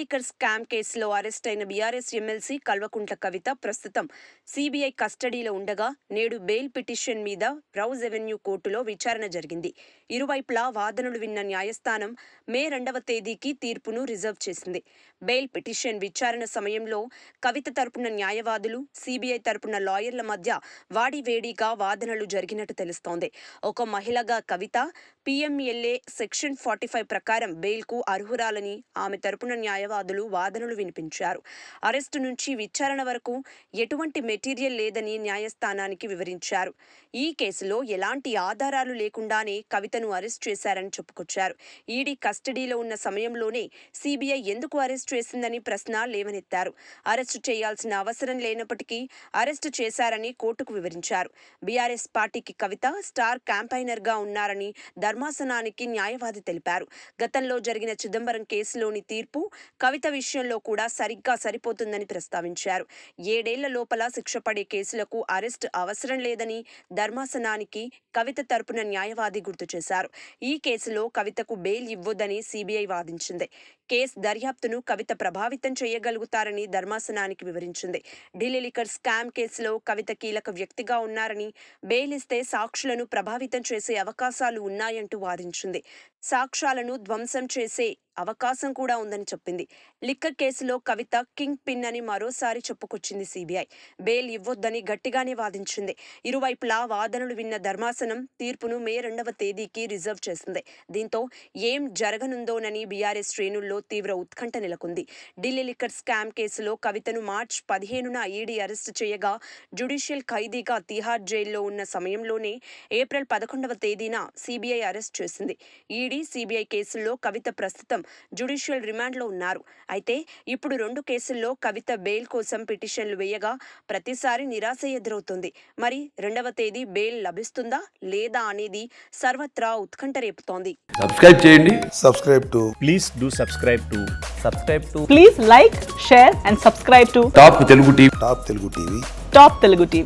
Liquor scam కేసులో arrest అయిన BRS MLC Kalvakuntla Kavitha ప్రస్తుతం సీబీఐ కస్టడీలో ఉండగా నేడు బెయిల్ పిటిషన్ మీద రౌజ్ ఎవెన్యూ కోర్టులో విచారణ జరిగింది. ఇరువైపులా వాదనలు విన్న న్యాయస్థానం మే 2వ తేదీకి తీర్పును రిజర్వ్ చేసింది. బెయిల్ పిటిషన్ విచారణ సమయంలో కవిత తరపున న్యాయవాదులు, సీబీఐ తరపున లాయర్ల మధ్య వాడివేడిగా వాదనలు జరిగినట్టు తెలుస్తోంది. ఒక మహిళగా కవిత పీఎంఎల్ఏ సెక్షన్ 45 ప్రకారం బెయిల్కు అర్హురాలని ఆమె తరపున న్యాయవాదులు వాదనలు వినిపించారు. అరెస్టు నుంచి విచారణ వరకు ఎటువంటి మెటీరియల్ లేదని న్యాయస్థానానికి వివరించారు. ఈ కేసులో ఎలాంటి ఆధారాలు లేకుండానే కవితను అరెస్ట్ చేశారని చెప్పుకొచ్చారు. ఈడీ కస్టడీలో ఉన్న సమయంలోనే సీబీఐ ఎందుకు అరెస్ట్ చేసిందని ప్రశ్న లేవనెత్తారు. అరెస్టు చేయాల్సిన అవసరం లేనప్పటికీ అరెస్టు చేశారని కోర్టుకు వివరించారు. బీఆర్ఎస్ పార్టీకి కవిత స్టార్ క్యాంపైనర్గా ఉన్నారని ధర్మాసనానికి న్యాయవాది తెలిపారు. గతంలో జరిగిన చిదంబరం కేసులోని తీర్పు కవిత విషయంలో కూడా సరిగ్గా సరిపోతుందని ప్రస్తావించారు. 7 ఏళ్ల లోపల శిక్ష పడే కేసులకు అరెస్ట్ అవసరం లేదని ధర్మాసనానికి కవిత తరపున న్యాయవాది గుర్తు చేశారు. ఈ కేసులో కవితకు బెయిల్ ఇవ్వొద్దని సీబీఐ వాదించింది. కేసు దర్యాప్తును కవిత ప్రభావితం చేయగలుగుతారని ధర్మాసనానికి వివరించింది. ఢిల్లీ లిక్కర్ స్కామ్ కేసులో కవిత కీలక వ్యక్తిగా ఉన్నారని, బెయిల్ ఇస్తే సాక్షులను ప్రభావితం చేసే అవకాశాలు ఉన్నాయంటూ వాదించింది. సాక్ష్యాలను ధ్వంసం చేసే అవకాశం కూడా ఉందని చెప్పింది. లిక్కర్ కేసులో కవిత కింగ్ పిన్ అని మరోసారి చెప్పుకొచ్చింది సీబీఐ. బెయిల్ ఇవ్వొద్దని గట్టిగానే వాదించింది. ఇరువైపులా వాదనలు విన్న ధర్మాసనం తీర్పును మే 2వ తేదీకి రిజర్వ్ చేసింది. దీంతో ఏం జరగనుందోనని బీఆర్ఎస్ శ్రేణుల్లో తీవ్ర ఉత్కంఠ నెలకొంది. ఢిల్లీ లిక్కర్ స్కామ్ కేసులో కవితను మార్చి 15న ఈడీ అరెస్టు చేయగా జ్యుడిషియల్ ఖైదీగా తిహార్ జైల్లో ఉన్న సమయంలోనే ఏప్రిల్ 11వ తేదీన సీబీఐ అరెస్ట్ చేసింది. ఈడీ, సీబీఐ కేసుల్లో కవిత ప్రస్తుతం జ్యుడిషియల్ రిమాండ్లో ఉన్నారు. అయితే ఇప్పుడు 2 కేసుల్లో కవిత బెయిల్ కోసం పిటిషన్లు వేయగా ప్రతిసారి నిరాశ ఎదురవుతుంది. మరి 2వ తేదీ బెయిల్ లభిస్తుందా లేదా అనేది సర్వత్రా ఉత్కంఠ రేపుతోంది. సబ్స్క్రైబ్ చేయండి. Please do subscribe to Please like, share and subscribe to top Telugu TV. Top Telugu TV. Top Telugu TV.